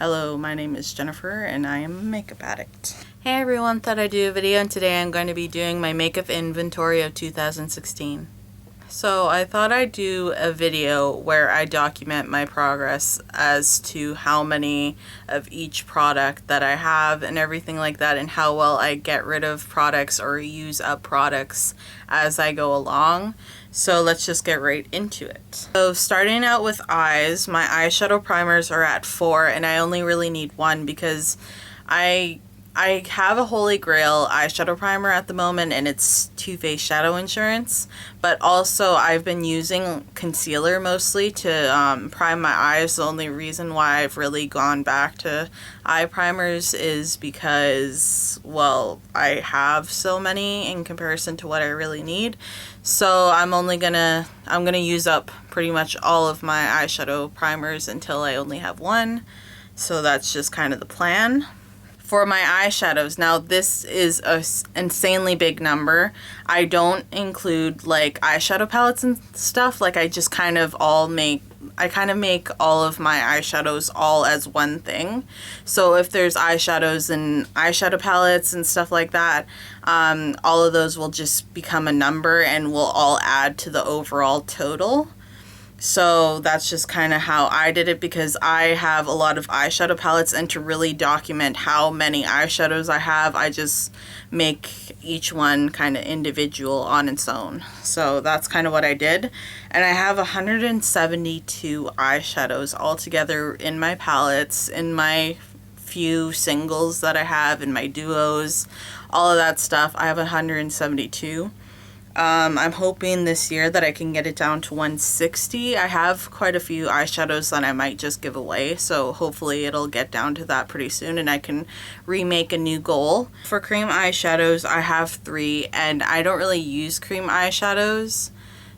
Hello, my name is Jennifer and I am a makeup addict. Hey everyone, thought I'd do a video, and today I'm going to be doing my makeup inventory of 2016. So I thought I'd do a video where I document my progress as to how many of each product that I have and everything like that, and how well I get rid of products or use up products as I go along. So let's just get right into it. So starting out with eyes, my eyeshadow primers are at 4 and I only really need 1 because I have a holy grail eyeshadow primer at the moment, and it's Too Faced Shadow Insurance, but also I've been using concealer mostly to prime my eyes. The only reason why I've really gone back to eye primers is because, well, I have so many in comparison to what I really need. So I'm gonna use up pretty much all of my eyeshadow primers until I only have 1. So that's just kind of the plan. For my eyeshadows, now this is a insanely big number. I don't include like eyeshadow palettes and stuff. Like I kind of make all of my eyeshadows all as one thing. So if there's eyeshadows and eyeshadow palettes and stuff like that, all of those will just become a number and will all add to the overall total. So that's just kind of how I did it, because I have a lot of eyeshadow palettes, and to really document how many eyeshadows I have, I just make each one kind of individual on its own. So that's kind of what I did. And I have 172 eyeshadows altogether in my palettes, in my few singles that I have, in my duos, all of that stuff. I have 172. I'm hoping this year that I can get it down to 160. I have quite a few eyeshadows that I might just give away, so hopefully it'll get down to that pretty soon and I can remake a new goal. For cream eyeshadows, I have 3, and I don't really use cream eyeshadows,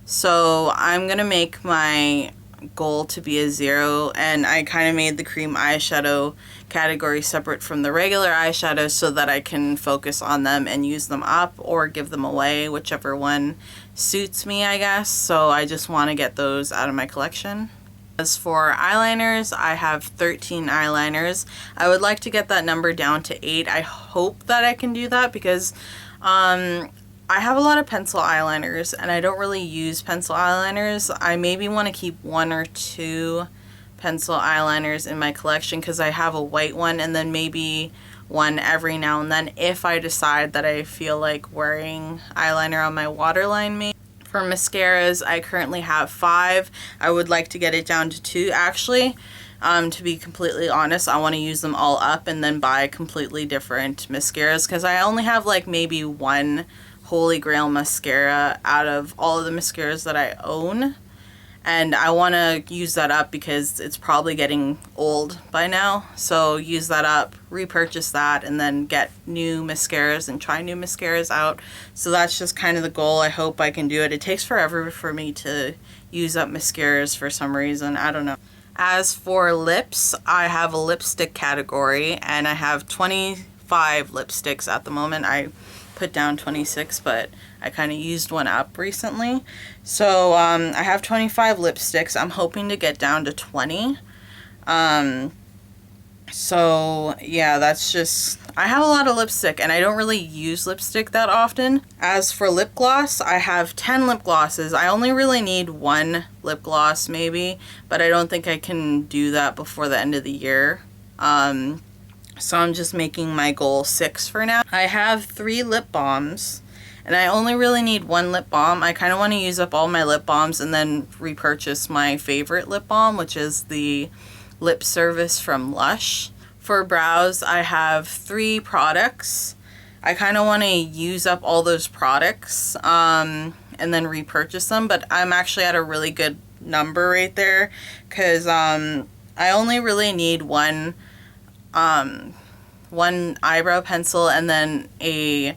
so I'm gonna make my goal to be a 0, and I kind of made the cream eyeshadow category separate from the regular eyeshadows so that I can focus on them and use them up or give them away, whichever one suits me, I guess. So I just want to get those out of my collection. As for eyeliners, I have 13 eyeliners. I would like to get that number down to 8. I hope that I can do that because I have a lot of pencil eyeliners and I don't really use pencil eyeliners. I maybe want to keep 1 or 2 pencil eyeliners in my collection because I have a white one, and then maybe one every now and then if I decide that I feel like wearing eyeliner on my waterline maybe. For mascaras, I currently have 5. I would like to get it down to 2 actually. To be completely honest, I want to use them all up and then buy completely different mascaras, because I only have like maybe 1 holy grail mascara out of all of the mascaras that I own, and I want to use that up because it's probably getting old by now. So use that up, repurchase that, and then get new mascaras and try new mascaras out. So that's just kind of the goal. I hope I can do it. It takes forever for me to use up mascaras for some reason. I don't know. As for lips, I have a lipstick category and I have 25 lipsticks at the moment. I put down 26, but I kind of used one up recently. So I have 25 lipsticks. I'm hoping to get down to 20. So yeah, that's just, I have a lot of lipstick and I don't really use lipstick that often. As for lip gloss, I have 10 lip glosses. I only really need 1 lip gloss maybe, but I don't think I can do that before the end of the year. So I'm just making my goal 6 for now. I have 3 lip balms, and I only really need 1 lip balm. I kind of want to use up all my lip balms and then repurchase my favorite lip balm, which is the Lip Service from Lush. For brows, I have 3 products. I kind of want to use up all those products and then repurchase them, but I'm actually at a really good number right there because I only really need 1 eyebrow pencil and then a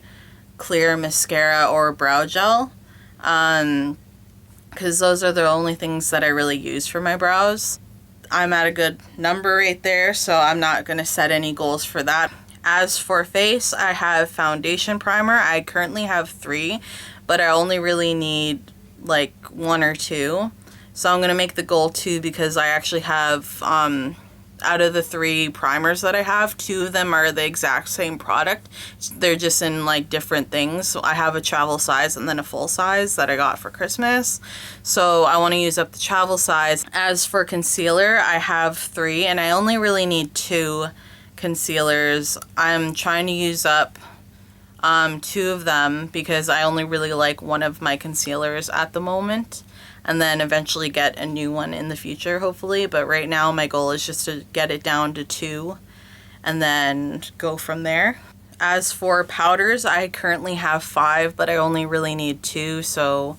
clear mascara or brow gel, because those are the only things that I really use for my brows. I'm at a good number right there, so I'm not going to set any goals for that. As for face, I have foundation primer. I currently have 3, but I only really need like 1 or 2. So I'm going to make the goal 2 because I actually have out of the 3 primers that I have, 2 of them are the exact same product. They're just in like different things. So I have a travel size and then a full size that I got for Christmas. So I want to use up the travel size. As for concealer, I have 3 and I only really need 2 concealers. I'm trying to use up 2 of them because I only really like one of my concealers at the moment, and then eventually get a new one in the future, hopefully. But right now my goal is just to get it down to 2 and then go from there. As for powders, I currently have 5, but I only really need 2, so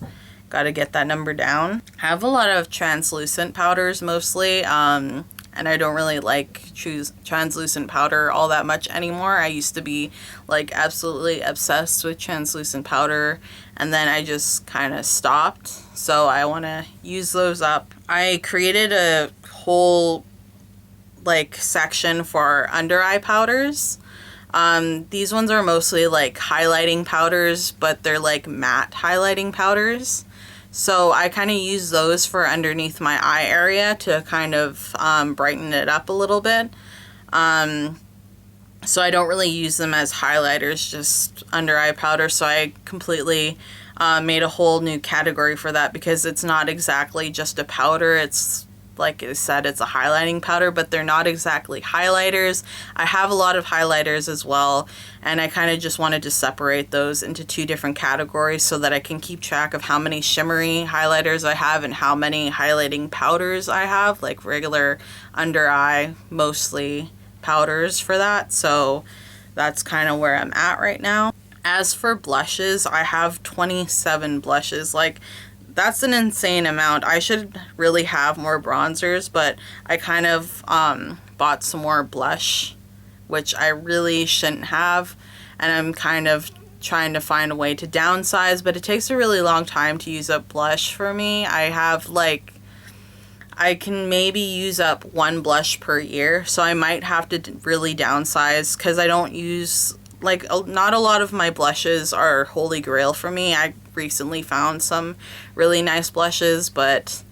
gotta get that number down. I have a lot of translucent powders mostly, and I don't really like translucent powder all that much anymore. I used to be like absolutely obsessed with translucent powder, and then I just kind of stopped. So I want to use those up. I created a whole like section for under eye powders. These ones are mostly like highlighting powders, but they're like matte highlighting powders. So I kind of use those for underneath my eye area to kind of brighten it up a little bit. So I don't really use them as highlighters, just under eye powder. So I completely made a whole new category for that because it's not exactly just a powder. It's, like I said, it's a highlighting powder, but they're not exactly highlighters. I have a lot of highlighters as well, and I kind of just wanted to separate those into 2 different categories so that I can keep track of how many shimmery highlighters I have and how many highlighting powders I have, like regular under eye, mostly powders for that. So that's kind of where I'm at right now. As for blushes, I have 27 blushes. Like, that's an insane amount. I should really have more bronzers, but I kind of bought some more blush, which I really shouldn't have, and I'm kind of trying to find a way to downsize, but it takes a really long time to use up blush for me. I have like, I can maybe use up 1 blush per year, so I might have to really downsize because I don't use, like, not a lot of my blushes are holy grail for me. I recently found some really nice blushes, but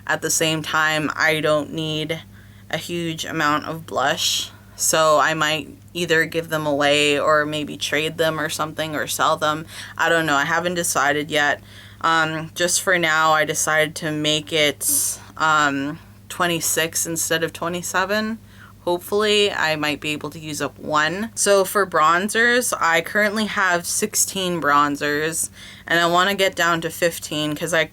at the same time I don't need a huge amount of blush, so I might either give them away or maybe trade them or something, or sell them. I don't know, I haven't decided yet. Just for now I decided to make it 26 instead of 27. Hopefully I might be able to use up 1. So for bronzers, I currently have 16 bronzers, and I want to get down to 15 because I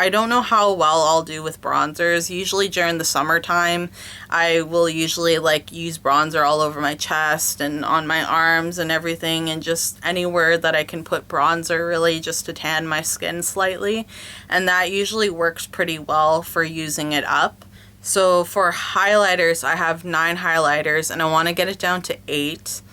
don't know how well I'll do with bronzers. Usually during the summertime, I will usually like use bronzer all over my chest and on my arms and everything, and just anywhere that I can put bronzer, really, just to tan my skin slightly. And that usually works pretty well for using it up. So for highlighters, I have 9 highlighters, and I want to get it down to 8.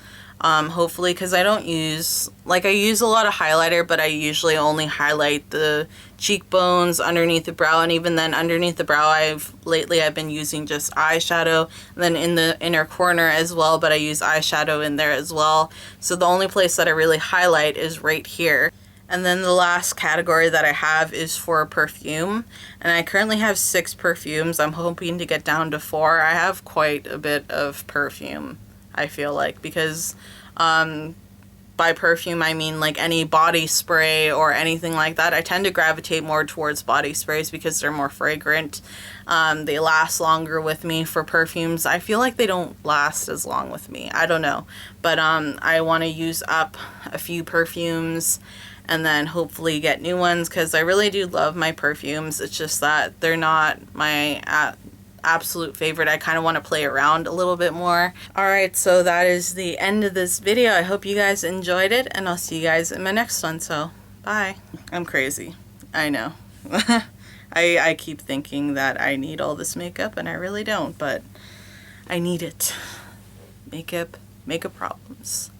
Hopefully, because I don't use, like, I use a lot of highlighter, but I usually only highlight the cheekbones, underneath the brow, and even then underneath the brow lately I've been using just eyeshadow, and then in the inner corner as well, but I use eyeshadow in there as well. So the only place that I really highlight is right here. And then the last category that I have is for perfume, and I currently have 6 perfumes. I'm hoping to get down to 4. I have quite a bit of perfume, I feel like, because by perfume I mean like any body spray or anything like that. I tend to gravitate more towards body sprays because they're more fragrant. They last longer with me. For perfumes, I feel like they don't last as long with me. I don't know, but I want to use up a few perfumes and then hopefully get new ones, because I really do love my perfumes. It's just that they're not my absolute favorite. I kind of want to play around a little bit more. Alright, so that is the end of this video. I hope you guys enjoyed it, and I'll see you guys in my next one. So bye. I'm crazy, I know. I keep thinking that I need all this makeup, and I really don't, but I need it. Makeup problems.